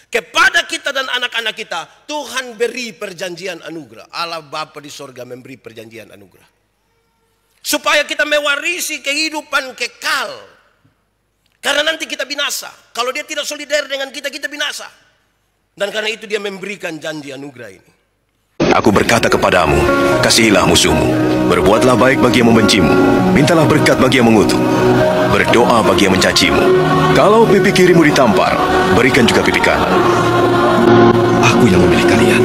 Kepada kita dan anak-anak kita, Tuhan beri perjanjian anugerah. Allah Bapa di sorga memberi perjanjian anugerah. Supaya kita mewarisi kehidupan kekal. Karena nanti kita binasa. Kalau dia tidak solider dengan kita, kita binasa. Dan karena itu dia memberikan janji anugerah ini. Aku berkata kepadamu, kasihilah musuhmu, berbuatlah baik bagi yang membencimu, mintalah berkat bagi yang mengutuk, berdoa bagi yang mencacimu. Kalau pipi kirimu ditampar, berikan juga pipi kanan. Aku yang memilih kalian.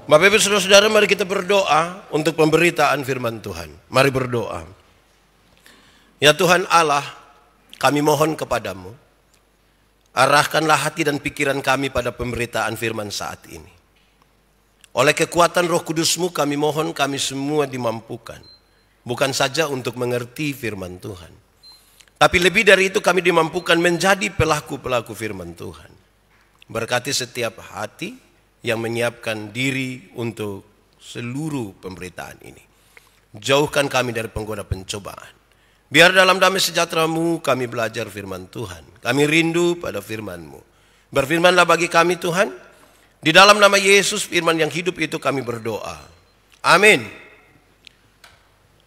Bapak Ibu Saudara-saudara, mari kita berdoa untuk pemberitaan firman Tuhan. Mari berdoa. Ya Tuhan Allah, kami mohon kepadamu, arahkanlah hati dan pikiran kami pada pemberitaan firman saat ini. Oleh kekuatan Roh Kudus-Mu kami mohon kami semua dimampukan. Bukan saja untuk mengerti firman Tuhan. Tapi lebih dari itu kami dimampukan menjadi pelaku-pelaku firman Tuhan. Berkati setiap hati yang menyiapkan diri untuk seluruh pemberitaan ini. Jauhkan kami dari penggoda pencobaan. Biar dalam damai sejahtera-Mu kami belajar firman Tuhan. Kami rindu pada firman-Mu. Berfirmanlah bagi kami Tuhan. Di dalam nama Yesus firman yang hidup itu kami berdoa. Amin.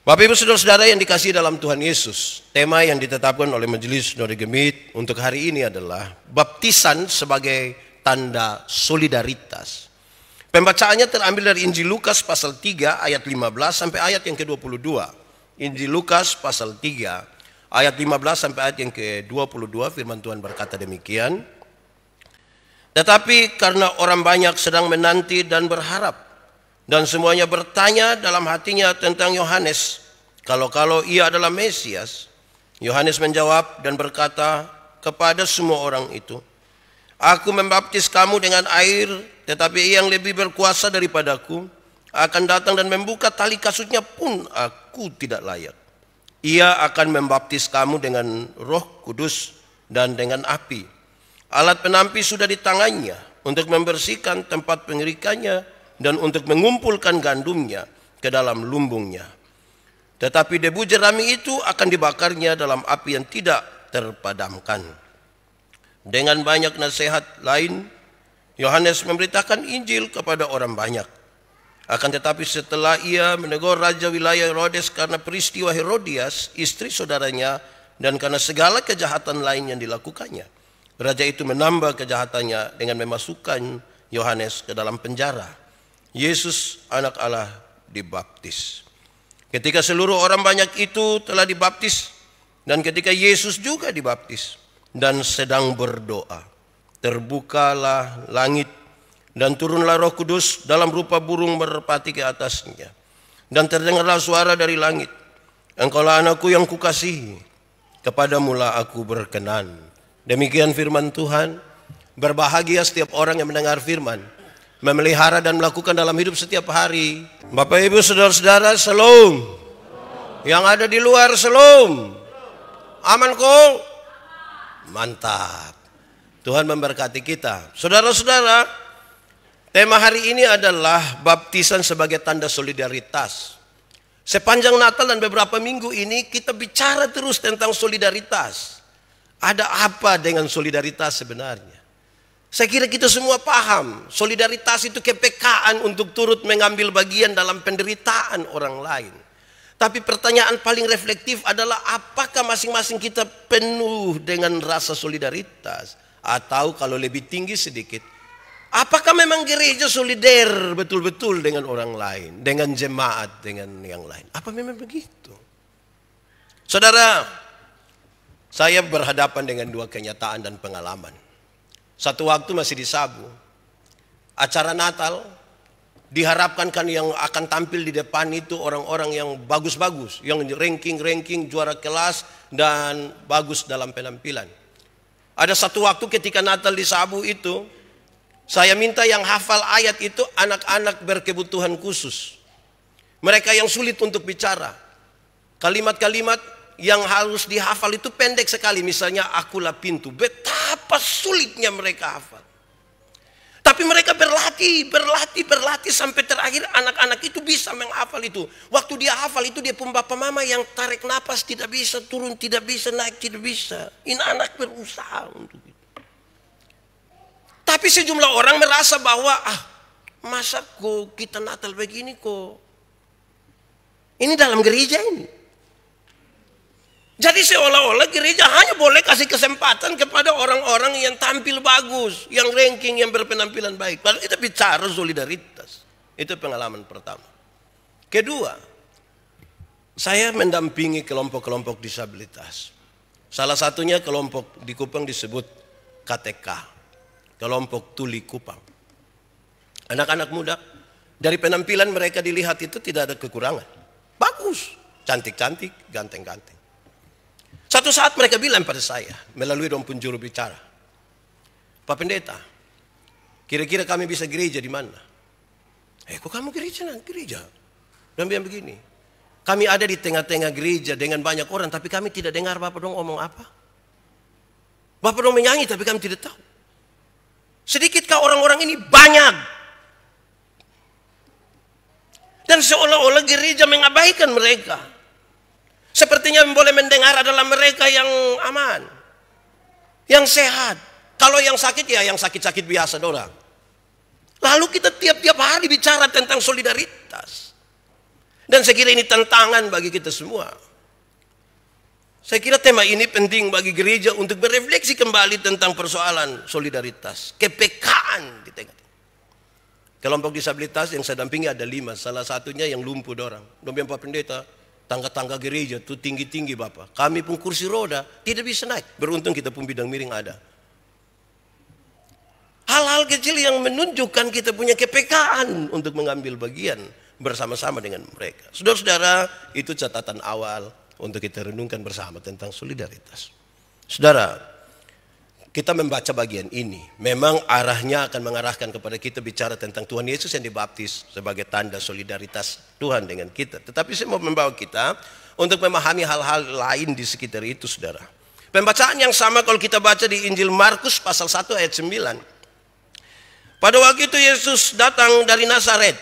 Bapak Ibu Saudara-saudara yang dikasihi dalam Tuhan Yesus. Tema yang ditetapkan oleh Majelis Nori Gemit untuk hari ini adalah baptisan sebagai tanda solidaritas. Pembacaannya terambil dari Injil Lukas pasal 3 ayat 15 sampai ayat yang ke-22. Injil Lukas pasal 3 ayat 15 sampai ayat yang ke-22, firman Tuhan berkata demikian. Tetapi karena orang banyak sedang menanti dan berharap, dan semuanya bertanya dalam hatinya tentang Yohanes, kalau ia adalah Mesias, Yohanes menjawab dan berkata kepada semua orang itu, Aku membaptis kamu dengan air, tetapi Ia yang lebih berkuasa daripadaku akan datang dan membuka tali kasutnya pun aku tidak layak. Ia akan membaptis kamu dengan Roh Kudus dan dengan api. Alat penampi sudah di tangannya untuk membersihkan tempat pengerikannya dan untuk mengumpulkan gandumnya ke dalam lumbungnya. Tetapi debu jerami itu akan dibakarnya dalam api yang tidak terpadamkan. Dengan banyak nasihat lain, Yohanes memberitakan Injil kepada orang banyak. Akan tetapi setelah ia menegur Raja wilayah Herodes karena peristiwa Herodias, istri saudaranya, dan karena segala kejahatan lain yang dilakukannya, Raja itu menambah kejahatannya dengan memasukkan Yohanes ke dalam penjara. Yesus anak Allah dibaptis. Ketika seluruh orang banyak itu telah dibaptis, dan ketika Yesus juga dibaptis dan sedang berdoa, terbukalah langit dan turunlah Roh Kudus dalam rupa burung merpati ke atasnya. Dan terdengarlah suara dari langit, Engkaulah anakku yang kukasihi, kepadamulah aku berkenan. Demikian firman Tuhan. Berbahagia setiap orang yang mendengar firman, memelihara dan melakukan dalam hidup setiap hari. Bapak Ibu Saudara-saudara, shalom. Yang ada di luar, shalom. Aman kok? Mantap. Tuhan memberkati kita. Saudara-saudara, tema hari ini adalah baptisan sebagai tanda solidaritas. Sepanjang Natal dan beberapa minggu ini kita bicara terus tentang solidaritas. Ada apa dengan solidaritas sebenarnya? Saya kira kita semua paham, solidaritas itu kepekaan untuk turut mengambil bagian dalam penderitaan orang lain. Tapi pertanyaan paling reflektif adalah apakah masing-masing kita penuh dengan rasa solidaritas? Atau kalau lebih tinggi sedikit, apakah memang gereja solider betul-betul dengan orang lain, dengan jemaat, dengan yang lain? Apa memang begitu? Saudara, saya berhadapan dengan dua kenyataan dan pengalaman. Satu waktu masih di Sabu, acara Natal, diharapkan kan yang akan tampil di depan itu orang-orang yang bagus-bagus, yang ranking juara kelas dan bagus dalam penampilan. Ada satu waktu ketika Natal di Sabu itu, saya minta yang hafal ayat itu anak-anak berkebutuhan khusus. Mereka yang sulit untuk bicara. Kalimat-kalimat yang harus dihafal itu pendek sekali. Misalnya, akulah pintu. Betapa sulitnya mereka hafal. Tapi mereka berlatih sampai terakhir anak-anak itu bisa menghafal itu. Waktu dia hafal itu dia pun bapak mama yang tarik napas tidak bisa, turun tidak bisa, naik tidak bisa. Ini anak berusaha untuk itu. Tapi sejumlah orang merasa bahwa masa kok kita Natal begini kok. Ini dalam gereja ini. Jadi seolah-olah gereja hanya boleh kasih kesempatan kepada orang-orang yang tampil bagus, yang ranking, yang berpenampilan baik. Padahal kita bicara solidaritas. Itu pengalaman pertama. Kedua, saya mendampingi kelompok-kelompok disabilitas. Salah satunya kelompok di Kupang disebut KTK, kelompok tuli Kupang. Anak-anak muda, dari penampilan mereka dilihat itu tidak ada kekurangan. Bagus, cantik-cantik, ganteng-ganteng. Satu saat mereka bilang pada saya, melalui dompun juru bicara, Pak Pendeta, kira-kira kami bisa gereja di mana? Kok kamu gereja? Gereja. Dan bilang begini, kami ada di tengah-tengah gereja dengan banyak orang, tapi kami tidak dengar Bapak dong ngomong apa. Bapak dong menyanyi, tapi kami tidak tahu. Sedikitkah orang-orang ini? Banyak. Dan seolah-olah gereja mengabaikan mereka. Sepertinya boleh mendengar adalah mereka yang aman, yang sehat. Kalau yang sakit ya yang sakit-sakit biasa doang. Lalu kita tiap-tiap hari bicara tentang solidaritas. Dan saya kira ini tantangan bagi kita semua. Saya kira tema ini penting bagi gereja untuk berefleksi kembali tentang persoalan solidaritas, kepekaan di tengah. Kelompok disabilitas yang saya dampingi ada 5, salah satunya yang lumpuh dorang. Dompet Pak Pendeta, tangga-tangga gereja itu tinggi-tinggi Bapak. Kami pun kursi roda tidak bisa naik. Beruntung kita pun bidang miring ada. Hal-hal kecil yang menunjukkan kita punya kepekaan untuk mengambil bagian bersama-sama dengan mereka. Saudara-saudara, itu catatan awal untuk kita renungkan bersama tentang solidaritas. Saudara, kita membaca bagian ini, memang arahnya akan mengarahkan kepada kita bicara tentang Tuhan Yesus yang dibaptis sebagai tanda solidaritas Tuhan dengan kita. Tetapi saya mau membawa kita untuk memahami hal-hal lain di sekitar itu, saudara. Pembacaan yang sama kalau kita baca di Injil Markus pasal 1 ayat 9. Pada waktu itu Yesus datang dari Nazaret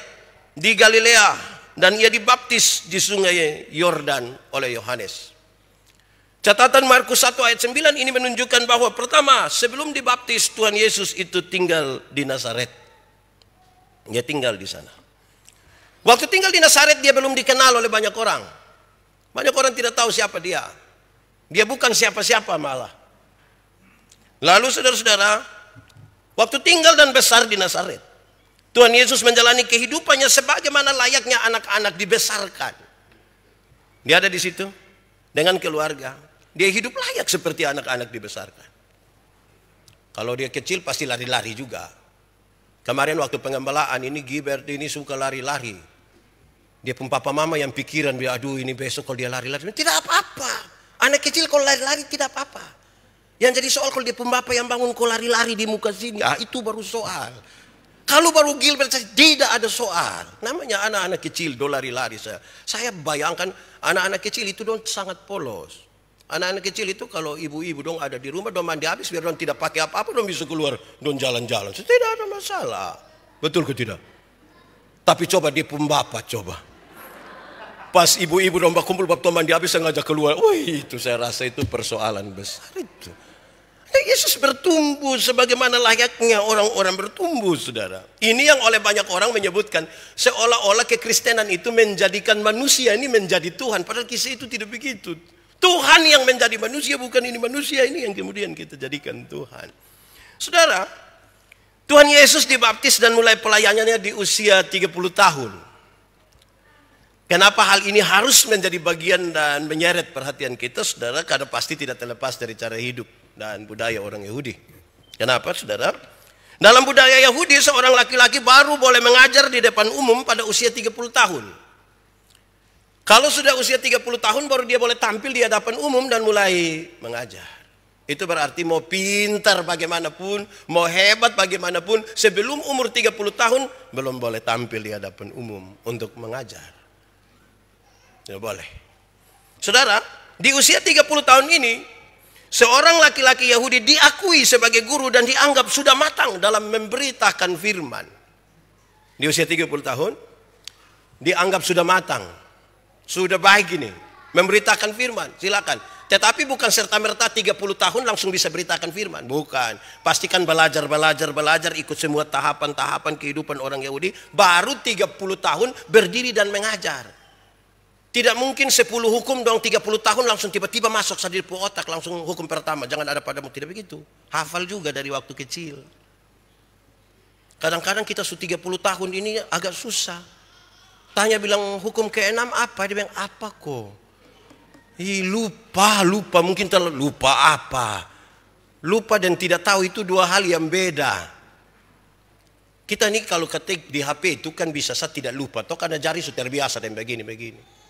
di Galilea dan ia dibaptis di sungai Yordan oleh Yohanes. Catatan Markus 1 ayat 9 ini menunjukkan bahwa pertama, sebelum dibaptis Tuhan Yesus itu tinggal di Nazaret. Dia tinggal di sana. Waktu tinggal di Nazaret dia belum dikenal oleh banyak orang. Banyak orang tidak tahu siapa dia. Dia bukan siapa-siapa malah. Lalu saudara-saudara, waktu tinggal dan besar di Nazaret, Tuhan Yesus menjalani kehidupannya sebagaimana layaknya anak-anak dibesarkan. Dia ada di situ dengan keluarga. Dia hidup layak seperti anak-anak dibesarkan. Kalau dia kecil pasti lari-lari juga. Kemarin waktu pengembalaan ini Gilbert ini suka lari-lari. Dia pun papa mama yang pikiran, aduh ini besok kalau dia lari-lari. Tidak apa-apa. Anak kecil kalau lari-lari tidak apa-apa. Yang jadi soal kalau dia pun bapak yang bangun kau lari-lari di muka sini. Itu baru soal. Kalau baru Gilbert tidak ada soal. Namanya anak-anak kecil do lari-lari. Saya bayangkan anak-anak kecil itu dong sangat polos. Anak-anak kecil itu kalau ibu-ibu dong ada di rumah dong mandi habis biar dong tidak pakai apa-apa dong bisa keluar dong jalan-jalan. Tidak ada masalah. Betul ke tidak? Tapi coba di pembapa coba. Pas ibu-ibu dong kumpul waktu mandi habis saya ngajak keluar. Wih itu saya rasa itu persoalan besar itu. Yesus bertumbuh sebagaimana layaknya orang-orang bertumbuh, saudara. Ini yang oleh banyak orang menyebutkan seolah-olah kekristenan itu menjadikan manusia ini menjadi Tuhan. Padahal kisah itu tidak begitu. Tuhan yang menjadi manusia, bukan ini manusia ini yang kemudian kita jadikan Tuhan. Saudara, Tuhan Yesus dibaptis dan mulai pelayanannya di usia 30 tahun. Kenapa hal ini harus menjadi bagian dan menyeret perhatian kita, saudara? Karena pasti tidak terlepas dari cara hidup dan budaya orang Yahudi. Kenapa, saudara? Dalam budaya Yahudi, seorang laki-laki baru boleh mengajar di depan umum pada usia 30 tahun. Kalau sudah usia 30 tahun baru dia boleh tampil di hadapan umum dan mulai mengajar. Itu berarti mau pintar bagaimanapun, mau hebat bagaimanapun, sebelum umur 30 tahun belum boleh tampil di hadapan umum untuk mengajar. Tidak boleh. Saudara, di usia 30 tahun ini, seorang laki-laki Yahudi diakui sebagai guru dan dianggap sudah matang dalam memberitakan firman. Di usia 30 tahun, dianggap sudah matang. Sudah baik ini, memberitakan firman, silakan. Tetapi bukan serta-merta 30 tahun langsung bisa beritakan firman. Bukan. Pastikan belajar, ikut semua tahapan-tahapan kehidupan orang Yahudi. Baru 30 tahun berdiri dan mengajar. Tidak mungkin 10 hukum dong 30 tahun langsung tiba-tiba masuk di otak. Langsung hukum pertama, jangan ada padamu. Tidak begitu. Hafal juga dari waktu kecil. Kadang-kadang kita sudah 30 tahun ini agak susah. Tanya bilang hukum ke-6 apa? Dia bilang apa kok? Lupa, mungkin lupa apa? Lupa dan tidak tahu itu dua hal yang beda. Kita nih kalau ketik di HP itu kan bisa saya tidak lupa, toh karena jari sudah terbiasa dan begini.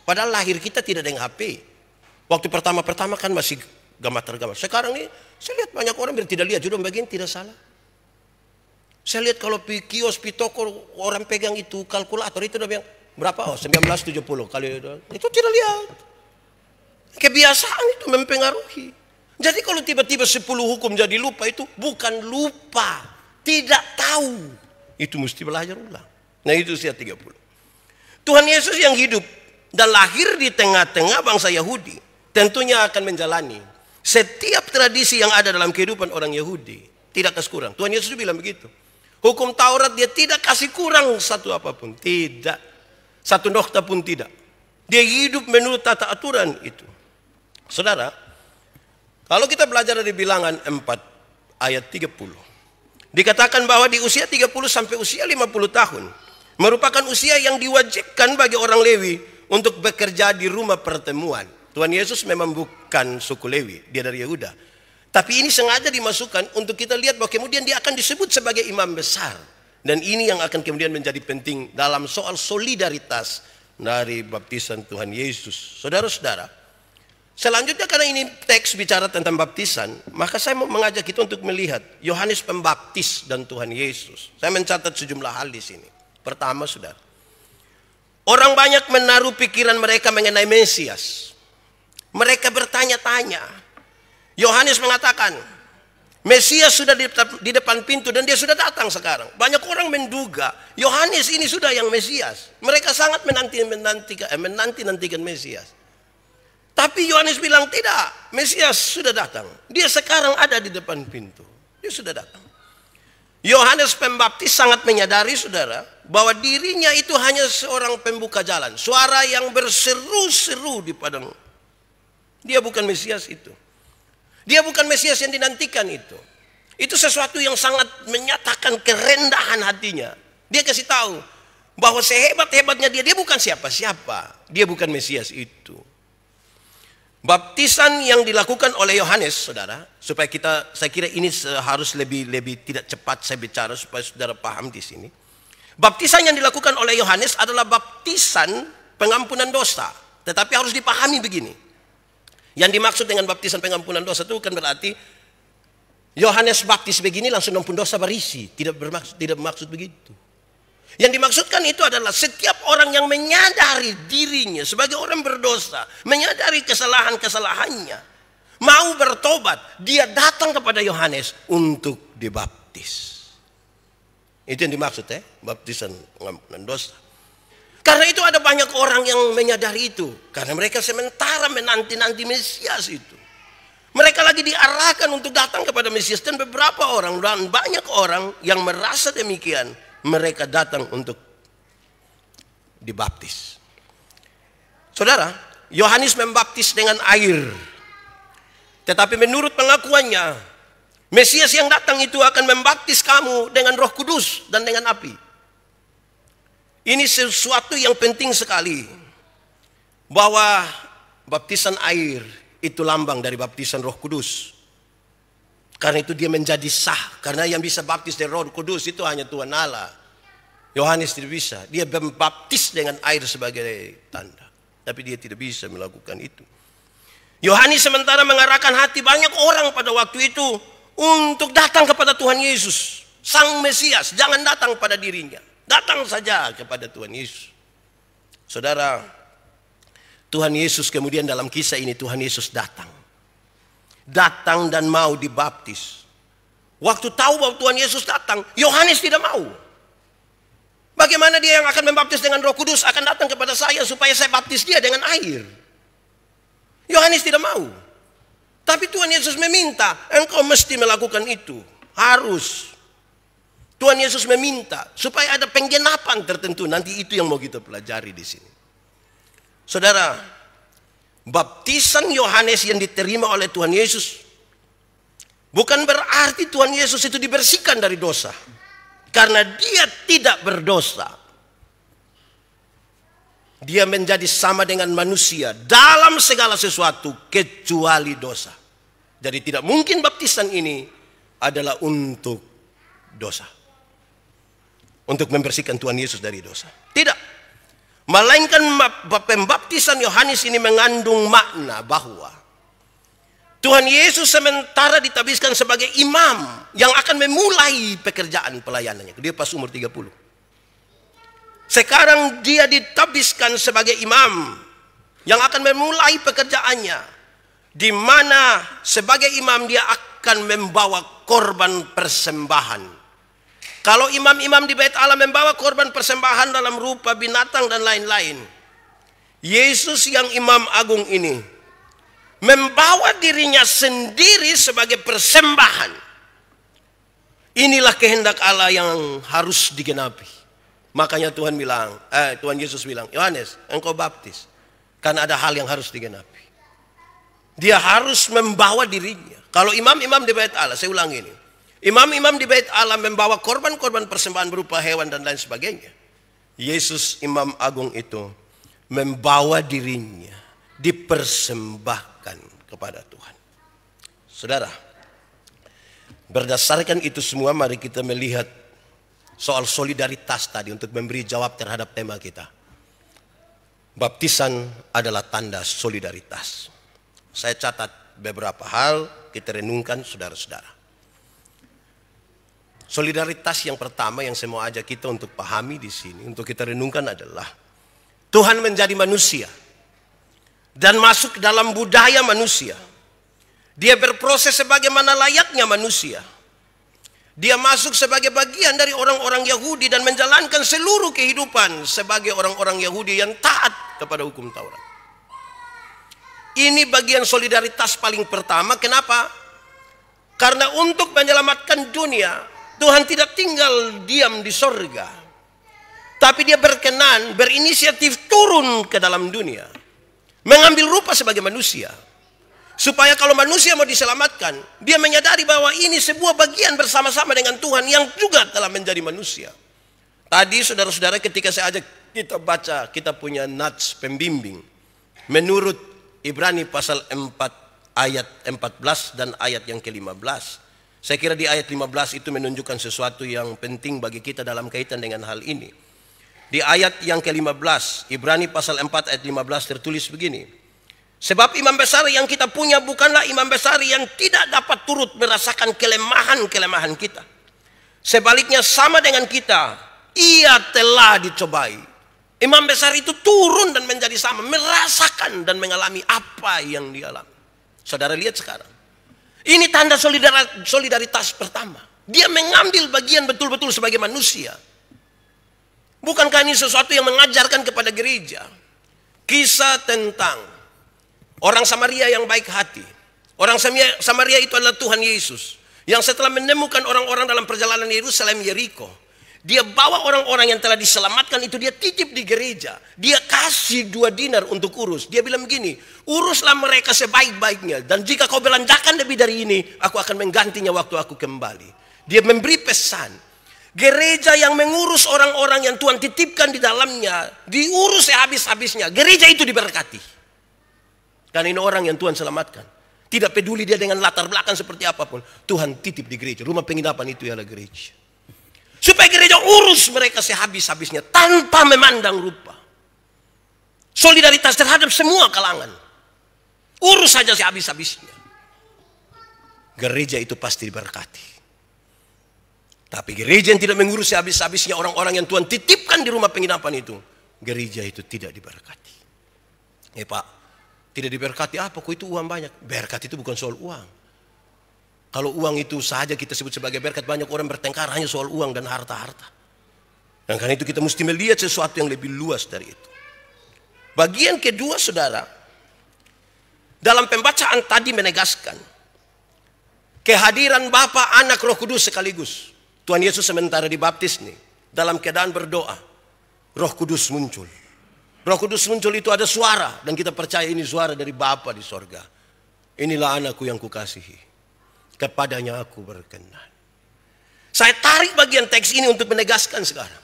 Padahal lahir kita tidak dengan HP. Waktu pertama-pertama kan masih gambar-gambar. Sekarang nih saya lihat banyak orang tidak lihat juga begini tidak salah. Saya lihat kalau di kios, di toko orang pegang itu kalkulator itu udah bilang berapa? 1970 kali itu tidak lihat. Kebiasaan itu mempengaruhi. Jadi kalau tiba-tiba 10 hukum jadi lupa itu bukan lupa, tidak tahu. Itu mesti belajar ulang. Nah itu usia 30. Tuhan Yesus yang hidup dan lahir di tengah-tengah bangsa Yahudi tentunya akan menjalani setiap tradisi yang ada dalam kehidupan orang Yahudi. Tidak kasih kurang. Tuhan Yesus bilang begitu. Hukum Taurat dia tidak kasih kurang satu apapun. Tidak. Satu nokta pun tidak. Dia hidup menurut tata aturan itu. Saudara, kalau kita belajar dari bilangan 4 ayat 30. Dikatakan bahwa di usia 30 sampai usia 50 tahun. Merupakan usia yang diwajibkan bagi orang Lewi untuk bekerja di rumah pertemuan. Tuhan Yesus memang bukan suku Lewi, dia dari Yehuda. Tapi ini sengaja dimasukkan untuk kita lihat bahwa kemudian dia akan disebut sebagai imam besar. Dan ini yang akan kemudian menjadi penting dalam soal solidaritas dari baptisan Tuhan Yesus. Saudara-saudara, selanjutnya karena ini teks bicara tentang baptisan, maka saya mau mengajak kita untuk melihat Yohanes Pembaptis dan Tuhan Yesus. Saya mencatat sejumlah hal di sini. Pertama, saudara, orang banyak menaruh pikiran mereka mengenai Mesias. Mereka bertanya-tanya. Yohanes mengatakan, Mesias sudah di depan pintu dan dia sudah datang sekarang. Banyak orang menduga Yohanes ini sudah yang Mesias. Mereka sangat menanti-nantikan Mesias. Tapi Yohanes bilang tidak, Mesias sudah datang. Dia sekarang ada di depan pintu. Dia sudah datang. Yohanes Pembaptis sangat menyadari, saudara, bahwa dirinya itu hanya seorang pembuka jalan. Suara yang berseru-seru di padang. Dia bukan Mesias itu. Dia bukan Mesias yang dinantikan itu. Itu sesuatu yang sangat menyatakan kerendahan hatinya. Dia kasih tahu bahwa sehebat-hebatnya dia bukan siapa-siapa. Dia bukan Mesias itu. Baptisan yang dilakukan oleh Yohanes, saudara, supaya saya kira ini harus lebih tidak cepat saya bicara supaya saudara paham di sini. Baptisan yang dilakukan oleh Yohanes adalah baptisan pengampunan dosa. Tetapi harus dipahami begini. Yang dimaksud dengan baptisan pengampunan dosa itu bukan berarti Yohanes baptis begini langsung ampun dosa berisi. Tidak bermaksud begitu. Yang dimaksudkan itu adalah setiap orang yang menyadari dirinya sebagai orang berdosa, menyadari kesalahan-kesalahannya, mau bertobat, dia datang kepada Yohanes untuk dibaptis. Itu yang dimaksud baptisan pengampunan dosa. Karena itu ada banyak orang yang menyadari itu. Karena mereka sementara menanti-nanti Mesias itu. Mereka lagi diarahkan untuk datang kepada Mesias. Dan beberapa orang dan banyak orang yang merasa demikian, mereka datang untuk dibaptis. Saudara, Yohanes membaptis dengan air. Tetapi menurut pengakuannya, Mesias yang datang itu akan membaptis kamu dengan Roh Kudus dan dengan api. Ini sesuatu yang penting sekali. Bahwa baptisan air itu lambang dari baptisan Roh Kudus. Karena itu dia menjadi sah. Karena yang bisa baptis dari Roh Kudus itu hanya Tuhan Allah. Yohanes tidak bisa. Dia membaptis dengan air sebagai tanda. Tapi dia tidak bisa melakukan itu. Yohanes sementara mengarahkan hati banyak orang pada waktu itu untuk datang kepada Tuhan Yesus, Sang Mesias. Jangan datang pada dirinya. Datang saja kepada Tuhan Yesus. Saudara, Tuhan Yesus kemudian dalam kisah ini Tuhan Yesus datang. Datang dan mau dibaptis. Waktu tahu bahwa Tuhan Yesus datang, Yohanes tidak mau. Bagaimana dia yang akan membaptis dengan Roh Kudus akan datang kepada saya supaya saya baptis dia dengan air? Yohanes tidak mau. Tapi Tuhan Yesus meminta, engkau mesti melakukan itu. Harus. Tuhan Yesus meminta supaya ada penggenapan tertentu. Nanti itu yang mau kita pelajari di sini. Saudara, baptisan Yohanes yang diterima oleh Tuhan Yesus bukan berarti Tuhan Yesus itu dibersihkan dari dosa. Karena dia tidak berdosa. Dia menjadi sama dengan manusia dalam segala sesuatu kecuali dosa. Jadi tidak mungkin baptisan ini adalah untuk dosa. Untuk membersihkan Tuhan Yesus dari dosa. Tidak. Melainkan pembaptisan Yohanes ini mengandung makna bahwa Tuhan Yesus sementara ditabiskan sebagai imam yang akan memulai pekerjaan pelayanannya. Dia pas umur 30. Sekarang dia ditabiskan sebagai imam yang akan memulai pekerjaannya, di mana sebagai imam dia akan membawa korban persembahan. Kalau imam-imam di Bait Allah membawa korban persembahan dalam rupa binatang dan lain-lain, Yesus yang imam agung ini membawa dirinya sendiri sebagai persembahan. Inilah kehendak Allah yang harus digenapi. Makanya Tuhan Yesus bilang, Yohanes, engkau baptis. Karena ada hal yang harus digenapi. Dia harus membawa dirinya. Kalau imam-imam di Bait Allah, saya ulang ini. Imam-imam di Bait Allah membawa korban-korban persembahan berupa hewan dan lain sebagainya. Yesus imam agung itu membawa dirinya, dipersembahkan kepada Tuhan. Saudara, berdasarkan itu semua mari kita melihat soal solidaritas tadi untuk memberi jawab terhadap tema kita. Baptisan adalah tanda solidaritas. Saya catat beberapa hal, kita renungkan saudara-saudara. Solidaritas yang pertama yang saya mau ajak kita untuk pahami di sini, untuk kita renungkan adalah Tuhan menjadi manusia dan masuk dalam budaya manusia. Dia berproses sebagaimana layaknya manusia. Dia masuk sebagai bagian dari orang-orang Yahudi dan menjalankan seluruh kehidupan sebagai orang-orang Yahudi yang taat kepada hukum Taurat. Ini bagian solidaritas paling pertama. Kenapa? Karena untuk menyelamatkan dunia, Tuhan tidak tinggal diam di sorga. Tapi dia berkenan, berinisiatif turun ke dalam dunia. Mengambil rupa sebagai manusia. Supaya kalau manusia mau diselamatkan, dia menyadari bahwa ini sebuah bagian bersama-sama dengan Tuhan yang juga telah menjadi manusia. Tadi saudara-saudara ketika saya ajak kita baca, kita punya nats pembimbing. Menurut Ibrani pasal 4 ayat 14 dan ayat yang ke-15. Saya kira di ayat 15 itu menunjukkan sesuatu yang penting bagi kita dalam kaitan dengan hal ini. Di ayat yang ke-15, Ibrani pasal 4 ayat 15 tertulis begini. Sebab imam besar yang kita punya bukanlah imam besar yang tidak dapat turut merasakan kelemahan-kelemahan kita. Sebaliknya sama dengan kita, ia telah dicobai. Imam besar itu turun dan menjadi sama, merasakan dan mengalami apa yang dialami. Saudara lihat sekarang. Ini tanda solidaritas pertama. Dia mengambil bagian betul-betul sebagai manusia. Bukankah ini sesuatu yang mengajarkan kepada gereja? Kisah tentang orang Samaria yang baik hati. Orang Samaria itu adalah Tuhan Yesus. Yang setelah menemukan orang-orang dalam perjalanan Yerusalem Yeriko, dia bawa orang-orang yang telah diselamatkan itu, dia titip di gereja. Dia kasih 2 dinar untuk urus. Dia bilang begini, uruslah mereka sebaik-baiknya. Dan jika kau belanjakan lebih dari ini, aku akan menggantinya waktu aku kembali. Dia memberi pesan. Gereja yang mengurus orang-orang yang Tuhan titipkan di dalamnya, diurus sehabis-habisnya. Gereja itu diberkati. Karena ini orang yang Tuhan selamatkan. Tidak peduli dia dengan latar belakang seperti apapun. Tuhan titip di gereja. Rumah penginapan itu ialah gereja. Supaya gereja urus mereka sehabis-habisnya. Tanpa memandang rupa. Solidaritas terhadap semua kalangan. Urus saja sehabis-habisnya. Gereja itu pasti diberkati. Tapi gereja yang tidak mengurus sehabis-habisnya orang-orang yang Tuhan titipkan di rumah penginapan itu, gereja itu tidak diberkati. Pak, tidak diberkati apa? Kok itu uang banyak? Berkat itu bukan soal uang. Kalau uang itu saja kita sebut sebagai berkat, banyak orang bertengkar hanya soal uang dan harta-harta. Dan karena itu kita mesti melihat sesuatu yang lebih luas dari itu. Bagian kedua, saudara, dalam pembacaan tadi menegaskan kehadiran Bapa, Anak, Roh Kudus sekaligus. Tuhan Yesus sementara dibaptis nih, dalam keadaan berdoa, Roh Kudus muncul. Roh Kudus muncul itu ada suara, dan kita percaya ini suara dari Bapa di sorga. Inilah anakku yang kukasihi, kepadanya aku berkenan. Saya tarik bagian teks ini untuk menegaskan sekarang.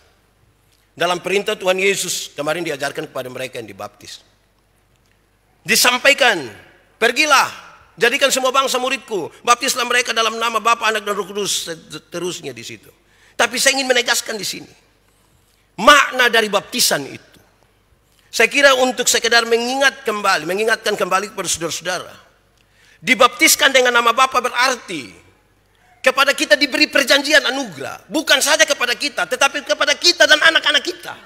Dalam perintah Tuhan Yesus kemarin diajarkan kepada mereka yang dibaptis, disampaikan, pergilah, jadikan semua bangsa muridku, baptislah mereka dalam nama Bapa, Anak, dan Roh Kudus, seterusnya di situ. Tapi saya ingin menegaskan di sini makna dari baptisan itu. Saya kira untuk sekedar mengingatkan kembali kepada saudara-saudara, dibaptiskan dengan nama Bapa berarti kepada kita diberi perjanjian anugerah. Bukan saja kepada kita, tetapi kepada kita dan anak-anak kita.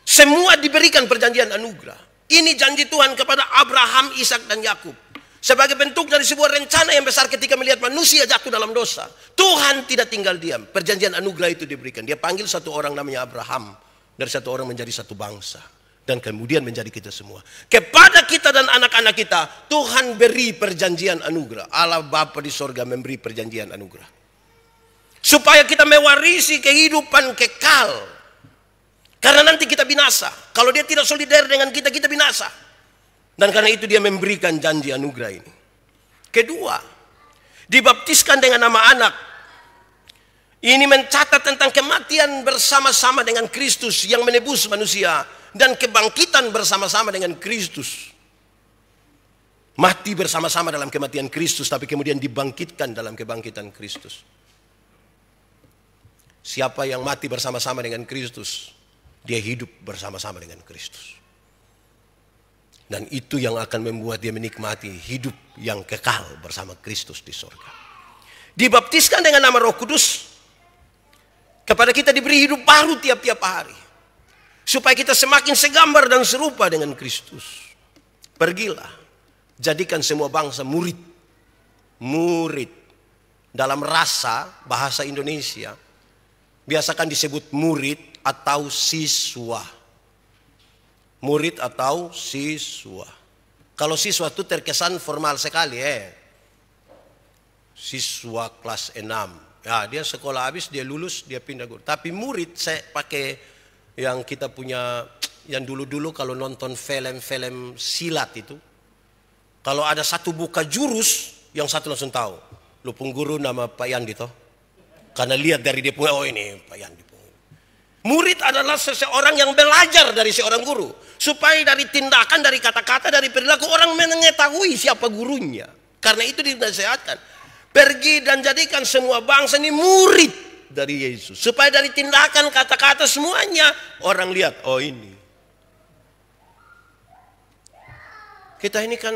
Semua diberikan perjanjian anugerah. Ini janji Tuhan kepada Abraham, Ishak, dan Yakub. Sebagai bentuk dari sebuah rencana yang besar ketika melihat manusia jatuh dalam dosa. Tuhan tidak tinggal diam. Perjanjian anugerah itu diberikan. Dia panggil satu orang namanya Abraham. Dari satu orang menjadi satu bangsa. Dan kemudian menjadi kita semua. Kepada kita dan anak-anak kita, Tuhan beri perjanjian anugerah. Allah Bapa di sorga memberi perjanjian anugerah. Supaya kita mewarisi kehidupan kekal. Karena nanti kita binasa. Kalau dia tidak solidar dengan kita, kita binasa. Dan karena itu dia memberikan janji anugerah ini. Kedua, dibaptiskan dengan nama anak. Ini mencatat tentang kematian bersama-sama dengan Kristus yang menebus manusia. Dan kebangkitan bersama-sama dengan Kristus. Mati bersama-sama dalam kematian Kristus, tapi kemudian dibangkitkan dalam kebangkitan Kristus. Siapa yang mati bersama-sama dengan Kristus, dia hidup bersama-sama dengan Kristus. Dan itu yang akan membuat dia menikmati hidup yang kekal bersama Kristus di sorga. Dibaptiskan dengan nama Roh Kudus, kepada kita diberi hidup baru tiap-tiap hari. Supaya kita semakin segambar dan serupa dengan Kristus. Pergilah, jadikan semua bangsa murid. Murid. Dalam bahasa Indonesia, biasakan disebut murid atau siswa. Murid atau siswa. Kalau siswa itu terkesan formal sekali. Siswa kelas 6. Ya, dia sekolah habis, dia lulus, dia pindah guru. Tapi murid saya pakai yang kita punya, yang dulu-dulu kalau nonton film-film silat itu, kalau ada satu buka jurus, yang satu langsung tahu. Lupung guru nama Pak Yandi toh. Karena lihat dari dia punya, oh ini Pak Yandi. Murid adalah seseorang yang belajar dari seorang guru. Supaya dari tindakan, dari kata-kata, dari perilaku orang mengetahui siapa gurunya. Karena itu dinasihatkan. Pergi dan jadikan semua bangsa ini murid dari Yesus. Supaya dari tindakan, kata-kata semuanya orang lihat, oh ini. Kita ini kan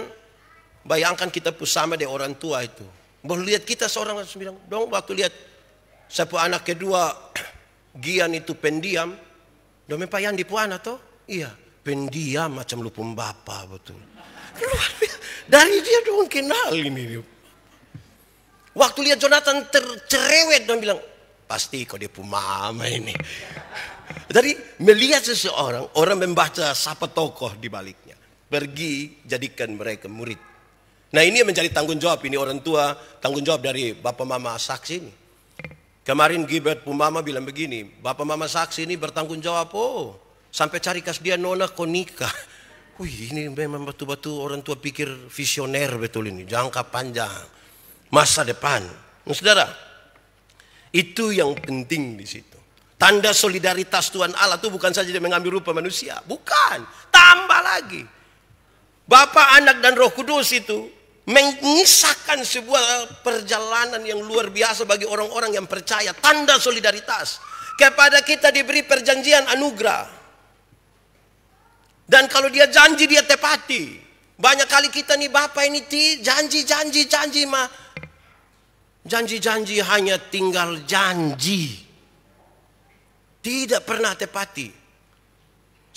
bayangkan kita bersama dengan orang tua itu. Baru lihat kita seorang langsung bilang, dong waktu lihat siapa anak kedua Gian itu pendiam. Dome Pak Yandi puana toh? Iya, pendiam macam lupung bapa betul. Dari dia dong kenal ini. Waktu lihat Jonathan tercerewet dan bilang, pasti kau dia mama ini. Dari melihat seseorang, orang membaca siapa tokoh di baliknya. Pergi jadikan mereka murid. Nah ini yang menjadi tanggung jawab ini orang tua, tanggung jawab dari Bapak Mama saksi ini. Kemarin Gilbert Pumama bilang begini, Bapak Mama saksi ini bertanggung jawab, sampai cari kas dia nona kau nikah. Wih ini memang betul-betul orang tua pikir visioner betul ini, jangka panjang, masa depan. Nah, saudara, itu yang penting di situ. Tanda solidaritas Tuhan Allah itu bukan saja dia mengambil rupa manusia, bukan, tambah lagi. Bapa, Anak, dan Roh Kudus itu mengisahkan sebuah perjalanan yang luar biasa bagi orang-orang yang percaya. Tanda solidaritas. Kepada kita diberi perjanjian anugerah. Dan kalau dia janji dia tepati. Banyak kali kita nih Bapak ini janji mah. Janji-janji hanya tinggal janji. Tidak pernah tepati.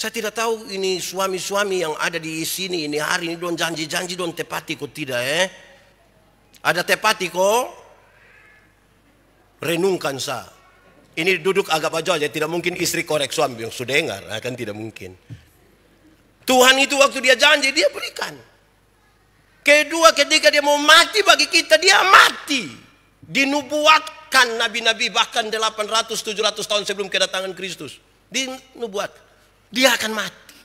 Saya tidak tahu ini suami-suami yang ada di sini ini hari ini don janji-janji don tepati kok tidak Ada tepati kok? Renungkan sah. Ini duduk agak baju aja, tidak mungkin istri korek suami yang sudah dengar, kan tidak mungkin. Tuhan itu waktu dia janji dia berikan. Kedua, ketika dia mau mati bagi kita, dia mati. Dinubuatkan nabi-nabi bahkan 800-700 tahun sebelum kedatangan Kristus. Dinubuat. Dia akan mati.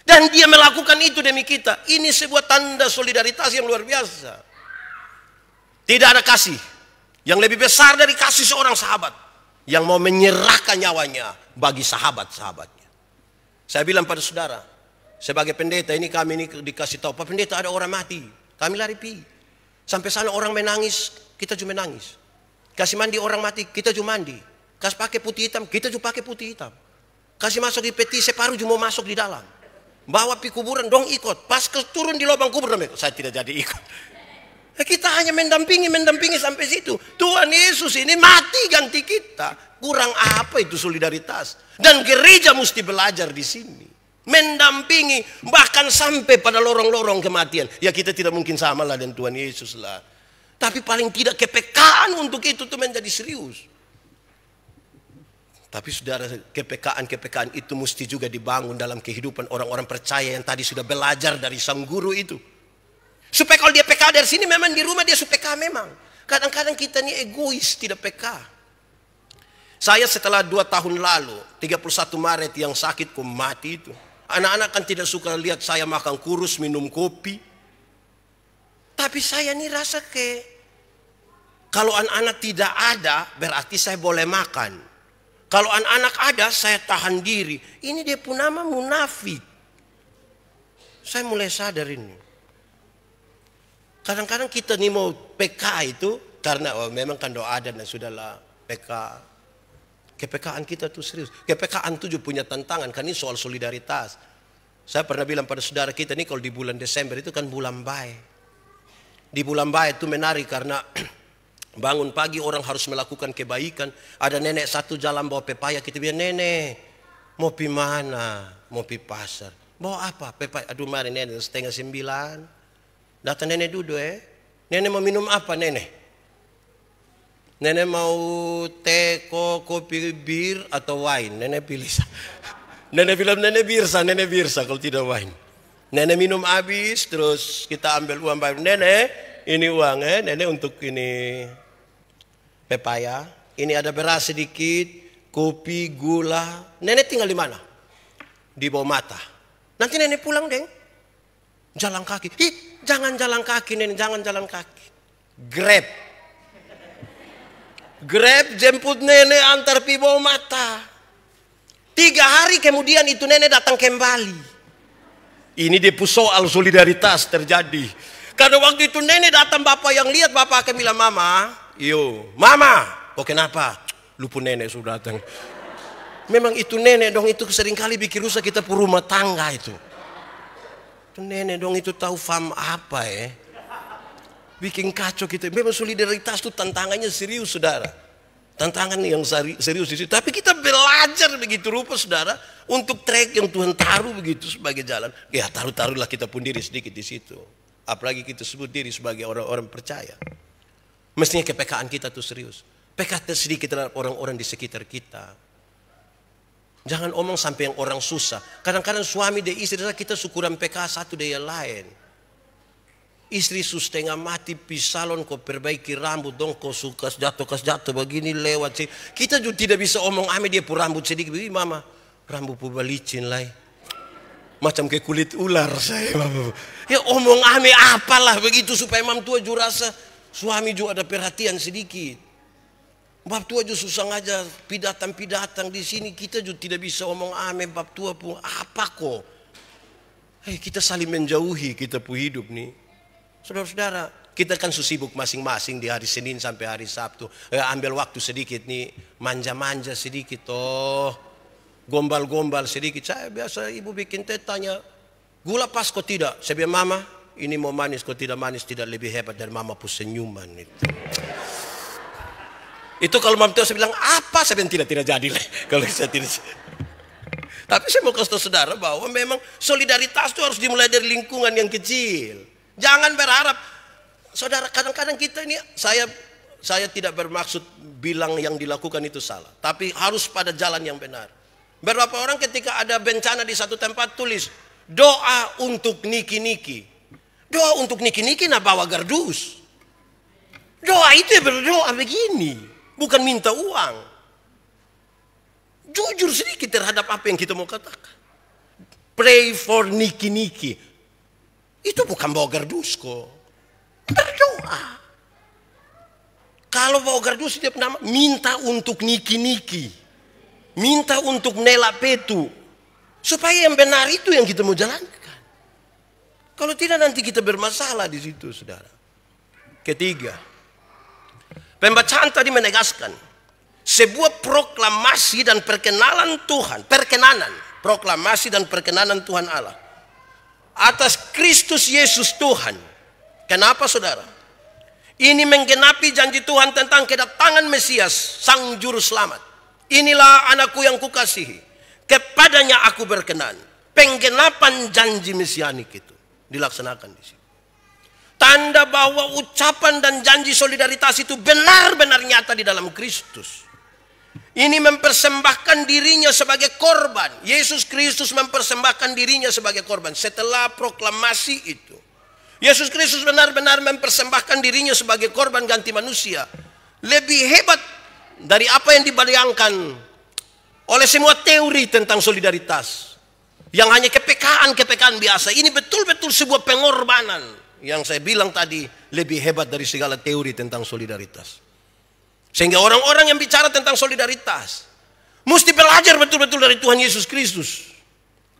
Dan dia melakukan itu demi kita. Ini sebuah tanda solidaritas yang luar biasa. Tidak ada kasih yang lebih besar dari kasih seorang sahabat yang mau menyerahkan nyawanya bagi sahabat-sahabatnya. Saya bilang pada saudara, sebagai pendeta ini kami ini dikasih tahu, Pak Pendeta ada orang mati. Kami lari pi. Sampai sana orang menangis, kita juga menangis. Kasih mandi orang mati, kita juga mandi. Kasih pakai putih hitam, kita juga pakai putih hitam. Kasih masuk di peti separuh juga mau masuk di dalam. Bawa pi kuburan, dong ikut. Pas turun di lubang kubur, saya tidak jadi ikut. Kita hanya mendampingi sampai situ. Tuhan Yesus ini mati ganti kita. Kurang apa itu solidaritas? Dan gereja mesti belajar di sini. Mendampingi bahkan sampai pada lorong-lorong kematian. Ya kita tidak mungkin sama lah dengan Tuhan Yesus lah. Tapi paling tidak kepekaan untuk itu tuh menjadi serius. Tapi saudara, kepekaan itu mesti juga dibangun dalam kehidupan orang-orang percaya yang tadi sudah belajar dari sang guru itu. Supaya kalau dia PK dari sini memang di rumah dia PK memang. Kadang-kadang kita ini egois, tidak PK. Saya setelah 2 tahun lalu, 31 Maret yang sakit mati itu. Anak-anak kan tidak suka lihat saya makan kurus, minum kopi. Tapi saya ini rasa kalau anak-anak tidak ada, berarti saya boleh makan. Kalau anak-anak ada, saya tahan diri. Ini dia pun nama munafik. Saya mulai sadar ini. Kadang-kadang kita nih mau PK itu karena memang kan doa dan sudahlah PK. Kepekaan kita tuh serius. Kepekaan tuh juga punya tantangan kan ini soal solidaritas. Saya pernah bilang pada saudara kita nih kalau di bulan Desember itu kan bulan baik. Di bulan baik itu menarik karena bangun pagi orang harus melakukan kebaikan. Ada nenek satu jalan bawa pepaya, kita bilang nenek mau pi mana? Mau pi pasar. Bawa apa? Pepaya. Aduh mari nenek 8:30. Datang nenek duduk Nenek mau minum apa nenek? Nenek mau teh, kopi, bir atau wine? Nenek pilih. Nenek bilang nenek birsa kalau tidak wine. Nenek minum habis terus kita ambil uang bayar. Nenek ini uang nenek untuk ini pepaya. Ini ada beras sedikit, kopi, gula. Nenek tinggal di mana? Di bawah mata. Nanti nenek pulang deng. Jalan kaki. Jangan jalan kaki nenek, jangan jalan kaki. Grab jemput nenek antar pi bawah mata. 3 hari kemudian itu nenek datang kembali. Ini dia soal solidaritas terjadi. Karena waktu itu nenek datang bapak yang lihat bapak akan bilang mama. Oh kenapa? Lupa nenek sudah datang. Memang itu nenek dong itu seringkali bikin rusak kita rumah tangga itu. Nenek dong itu tahu faham apa bikin kacau kita. Memang solidaritas itu tantangannya serius saudara. Tantangan yang serius di situ. Tapi kita belajar begitu rupa saudara untuk trek yang Tuhan taruh begitu sebagai jalan. Ya taruhlah kita pun diri sedikit di situ. Apalagi kita sebut diri sebagai orang-orang percaya. Mestinya kepekaan kita tuh serius. PK sedikit terhadap orang-orang di sekitar kita. Jangan omong sampai yang orang susah. Kadang-kadang suami dan istri kita syukuran PK satu dari yang lain. Istri setengah mati pisalon kau perbaiki rambut dong kau suka jatuh begini lewat sih. Kita juga tidak bisa omong ame dia pun rambut sedikit begini mama. Rambut pun balicin lah. Macam kayak kulit ular saya mama. Ya omong ame apalah begitu supaya mam tua juga rasa suami juga ada perhatian sedikit. Bab tua juga susah aja pidatang di sini kita juga tidak bisa omong ame bab tua pun apa kok. Kita saling menjauhi kita pun hidup nih. Saudara-saudara, kita kan sibuk masing-masing di hari Senin sampai hari Sabtu. Ambil waktu sedikit nih, manja-manja sedikit gombal-gombal sedikit. Saya biasa ibu bikin teh tanya, gula pas kok tidak? Saya bilang mama, ini mau manis kok tidak manis tidak lebih hebat dari mama pun senyuman itu. Itu kalau Mam Teo saya bilang apa? Saya bilang tidak jadi lah. Kalau saya tidak. Tapi saya mau kasih tahu saudara bahwa memang solidaritas itu harus dimulai dari lingkungan yang kecil. Jangan berharap. Saudara kadang-kadang kita ini saya tidak bermaksud bilang yang dilakukan itu salah. Tapi harus pada jalan yang benar. Beberapa orang ketika ada bencana di satu tempat tulis doa untuk niki-niki. Doa untuk niki-niki nah bawa gardus. Doa itu ya berdoa begini, bukan minta uang. Jujur sedikit terhadap apa yang kita mau katakan. Pray for niki-niki. Itu bukan bawa gardus kok. Berdoa. Kalau bawa gardus setiap nama, minta untuk niki-niki. Minta untuk nela petu. Supaya yang benar itu yang kita mau jalankan. Kalau tidak nanti kita bermasalah di situ, saudara. Ketiga, pembacaan tadi menegaskan sebuah proklamasi dan perkenanan Tuhan, proklamasi dan perkenanan Tuhan Allah atas Kristus Yesus Tuhan. Kenapa, saudara? Ini menggenapi janji Tuhan tentang kedatangan Mesias, Sang Juru Selamat. Inilah anakku yang kukasihi, kepadanya aku berkenan. Penggenapan janji mesianik itu dilaksanakan di sini. Tanda bahwa ucapan dan janji solidaritas itu benar-benar nyata di dalam Kristus. Ini mempersembahkan dirinya sebagai korban. Yesus Kristus mempersembahkan dirinya sebagai korban. Setelah proklamasi itu, Yesus Kristus benar-benar mempersembahkan dirinya sebagai korban ganti manusia. Lebih hebat dari apa yang dibayangkan oleh semua teori tentang solidaritas. Yang hanya kepekaan biasa. Ini betul-betul sebuah pengorbanan. Yang saya bilang tadi lebih hebat dari segala teori tentang solidaritas. Sehingga orang-orang yang bicara tentang solidaritas mesti belajar betul-betul dari Tuhan Yesus Kristus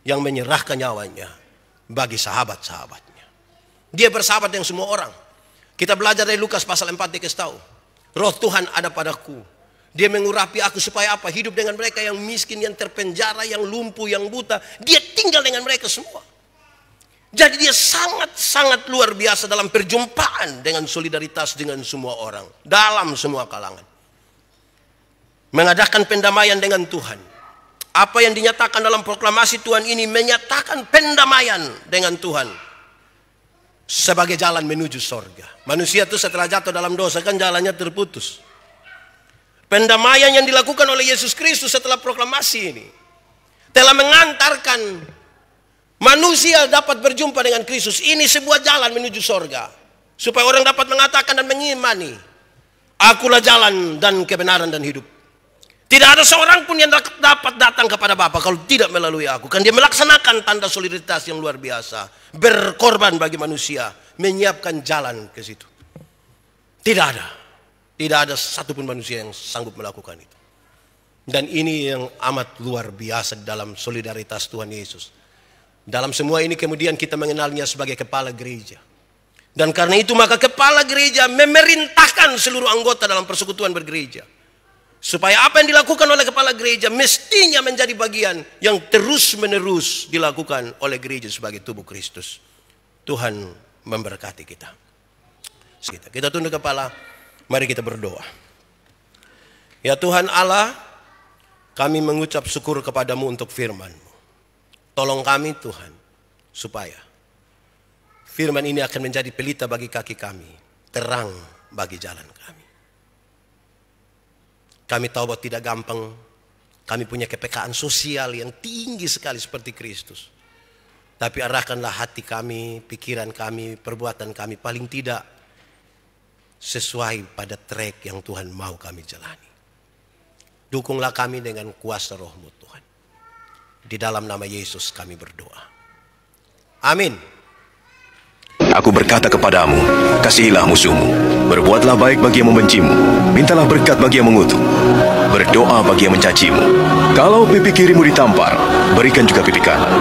yang menyerahkan nyawanya bagi sahabat-sahabatnya. Dia bersahabat dengan semua orang. Kita belajar dari Lukas pasal 4 dikasih tahu. Roh Tuhan ada padaku. Dia mengurapi aku supaya apa? Hidup dengan mereka yang miskin, yang terpenjara, yang lumpuh, yang buta. Dia tinggal dengan mereka semua. Jadi dia sangat-sangat luar biasa dalam perjumpaan dengan solidaritas dengan semua orang. Dalam semua kalangan. Mengadakan pendamaian dengan Tuhan. Apa yang dinyatakan dalam proklamasi Tuhan ini menyatakan pendamaian dengan Tuhan. Sebagai jalan menuju sorga. Manusia itu setelah jatuh dalam dosa kan jalannya terputus. Pendamaian yang dilakukan oleh Yesus Kristus setelah proklamasi ini telah mengantarkan manusia dapat berjumpa dengan Kristus. Ini sebuah jalan menuju sorga. Supaya orang dapat mengatakan dan mengimani, akulah jalan dan kebenaran dan hidup. Tidak ada seorang pun yang dapat datang kepada Bapa kalau tidak melalui aku. Kan dia melaksanakan tanda solidaritas yang luar biasa. Berkorban bagi manusia. Menyiapkan jalan ke situ. Tidak ada satupun manusia yang sanggup melakukan itu. Dan ini yang amat luar biasa dalam solidaritas Tuhan Yesus. Dalam semua ini kemudian kita mengenalnya sebagai kepala gereja. Dan karena itu maka kepala gereja memerintahkan seluruh anggota dalam persekutuan bergereja. Supaya apa yang dilakukan oleh kepala gereja mestinya menjadi bagian yang terus-menerus dilakukan oleh gereja sebagai tubuh Kristus. Tuhan memberkati kita. Kita tunduk kepala, mari kita berdoa. Ya Tuhan Allah, kami mengucap syukur kepadamu untuk firman-Mu. Tolong kami Tuhan, supaya firman ini akan menjadi pelita bagi kaki kami, terang bagi jalan kami. Kami tahu bahwa tidak gampang, kami punya kepekaan sosial yang tinggi sekali seperti Kristus. Tapi arahkanlah hati kami, pikiran kami, perbuatan kami paling tidak sesuai pada track yang Tuhan mau kami jalani. Dukunglah kami dengan kuasa Roh-Mu Tuhan. Di dalam nama Yesus kami berdoa. Amin. Aku berkata kepadamu, kasihilah musuhmu, berbuatlah baik bagi yang membencimu, mintalah berkat bagi yang mengutuk, berdoa bagi yang mencacimu. Kalau pipi kirimu ditampar, berikan juga pipi kanan.